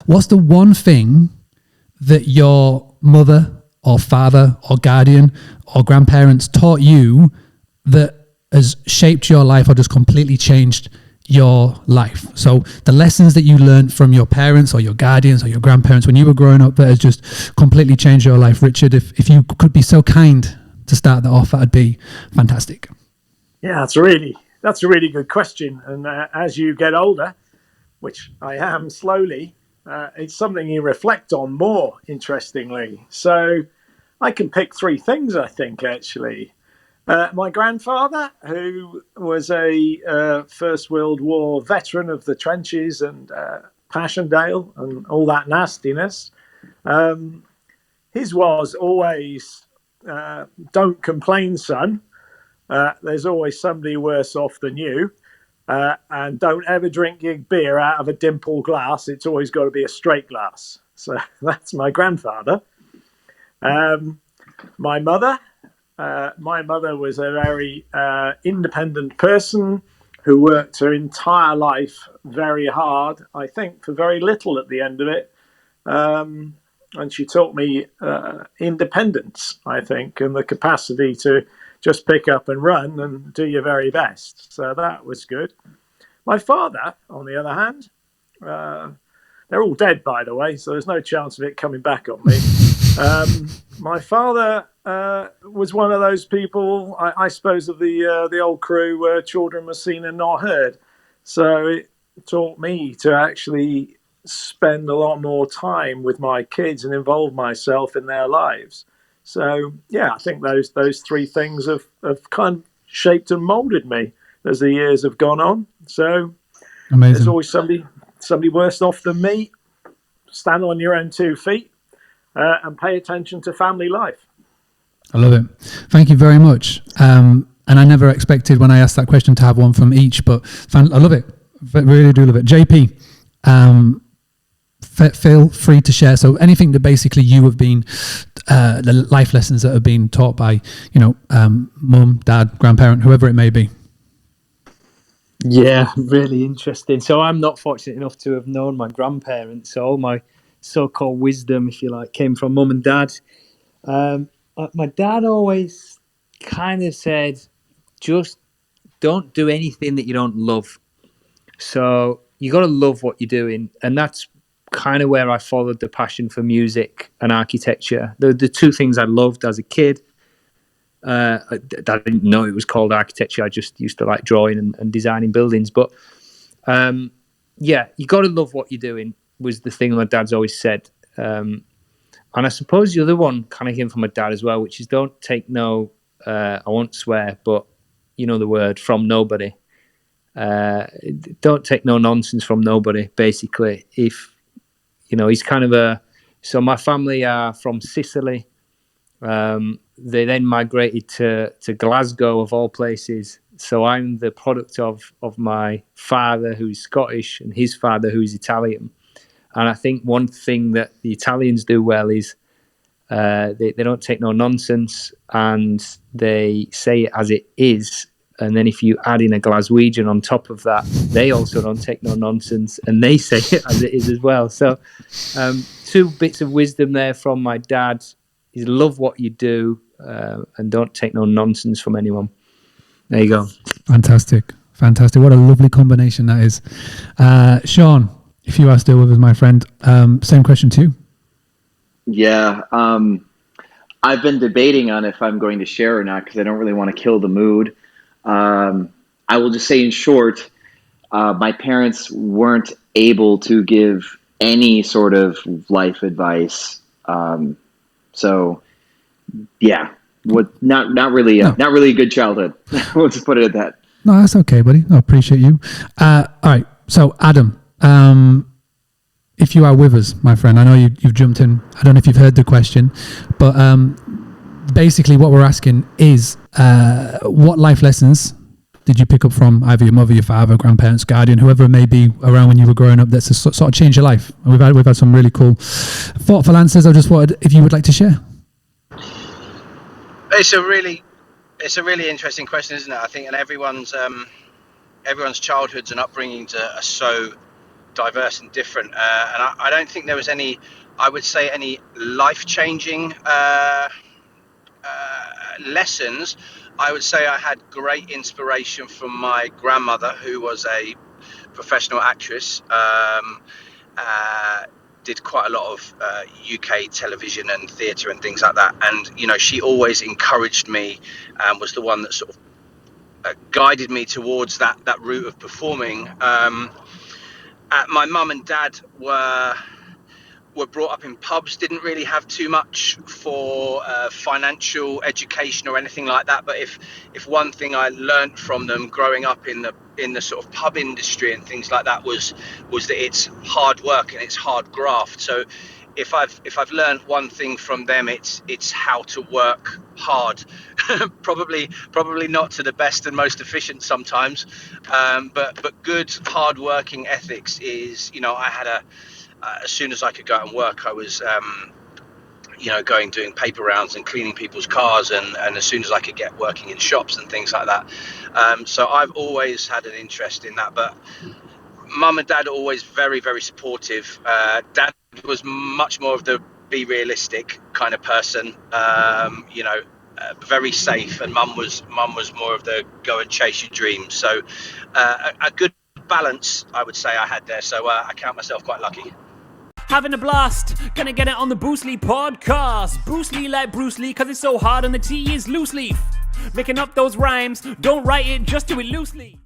What's the one thing that your mother or father or guardian or grandparents taught you that has shaped your life or just completely changed your life? So the lessons that you learned from your parents or your guardians or your grandparents when you were growing up that has just completely changed your life. Richard, if you could be so kind to start that off, that'd be fantastic. Yeah, that's a really good question. And as you get older, which I am slowly, it's something you reflect on more, interestingly. So I can pick three things, I think, actually. My grandfather, who was a First World War veteran of the trenches and Passchendaele and all that nastiness, his was always, don't complain, son. There's always somebody worse off than you. And don't ever drink your beer out of a dimple glass. It's always got to be a straight glass. So that's my grandfather. My mother was a very independent person who worked her entire life very hard, I think, for very little at the end of it. And she taught me independence, I think, and the capacity to just pick up and run and do your very best. So that was good. My father, on the other hand, they're all dead, by the way, so there's no chance of it coming back on me. My father was one of those people, I suppose, of the old crew where children were seen and not heard. So it taught me to actually spend a lot more time with my kids and involve myself in their lives. So, yeah, I think those three things have kind of shaped and molded me as the years have gone on. So Amazing. There's always somebody worse off than me. Stand on your own 2 feet and pay attention to family life. I love it. Thank you very much. And I never expected when I asked that question to have one from each, but I love it. I really do love it. JP, feel free to share. So anything that basically you have been, the life lessons that have been taught by, mum, dad, grandparent, whoever it may be. Yeah, really interesting. So I'm not fortunate enough to have known my grandparents. So all my so-called wisdom, if you like, came from mum and dad. My dad always kind of said, just don't do anything that you don't love. So you got to love what you're doing. And that's kind of where I followed the passion for music and architecture. The two things I loved as a kid. I didn't know it was called architecture. I just used to like drawing and designing buildings. But yeah, you got to love what you're doing was the thing my dad's always said. And I suppose the other one kind of came from my dad as well, which is don't take no, I won't swear, but you know the word, from nobody. Don't take no nonsense from nobody, basically. If, he's kind of so my family are from Sicily. They then migrated to Glasgow, of all places. So I'm the product of my father, who's Scottish, and his father, who's Italian. And I think one thing that the Italians do well is they don't take no nonsense, and they say it as it is. And then if you add in a Glaswegian on top of that, they also don't take no nonsense, and they say it as it is as well. So 2 bits of wisdom there from my dad is love what you do and don't take no nonsense from anyone. There you go. Fantastic. What a lovely combination that is. Sean, if you are still with us, my friend, same question to you. Yeah. I've been debating on if I'm going to share or not because I don't really want to kill the mood. I will just say in short, my parents weren't able to give any sort of life advice. So yeah, not really a good childhood. We'll just put it at that. No, that's okay, buddy. I appreciate you. All right. So Adam, if you are with us, my friend, I know you've jumped in. I don't know if you've heard the question, but basically what we're asking is what life lessons did you pick up from either your mother, your father, grandparents, guardian, whoever it may be around when you were growing up that's sort of changed your life? And we've had some really cool, thoughtful answers. I just wanted, if you would like to share. It's a really interesting question, isn't it? I think, and everyone's childhoods and upbringings are so diverse and different. And I don't think there was any, I would say, any life-changing lessons. I would say I had great inspiration from my grandmother, who was a professional actress. Did quite a lot of UK television and theatre and things like that. And, you know, she always encouraged me and was the one that sort of guided me towards that route of performing. My mum and dad were brought up in pubs, didn't really have too much for financial education or anything like that. But if one thing I learned from them growing up in the sort of pub industry and things like that was that it's hard work and it's hard graft. So if I've learned one thing from them, it's how to work hard. probably not to the best and most efficient sometimes, but good hard working ethics is, you know, I had as soon as I could go out and work, I was you know, doing paper rounds and cleaning people's cars, and as soon as I could get working in shops and things like that. So I've always had an interest in that. But mum and dad are always very, very supportive. Dad was much more of the be realistic kind of person, you know, very safe, and mum was more of the go and chase your dreams. So a good balance, I would say, I had there. So I count myself quite lucky. Having a blast, gonna get it on the Bruce Lee podcast. Bruce Lee like Bruce Lee, cause it's so hard and the T is loose leaf. Making up those rhymes, don't write it, just do it loosely.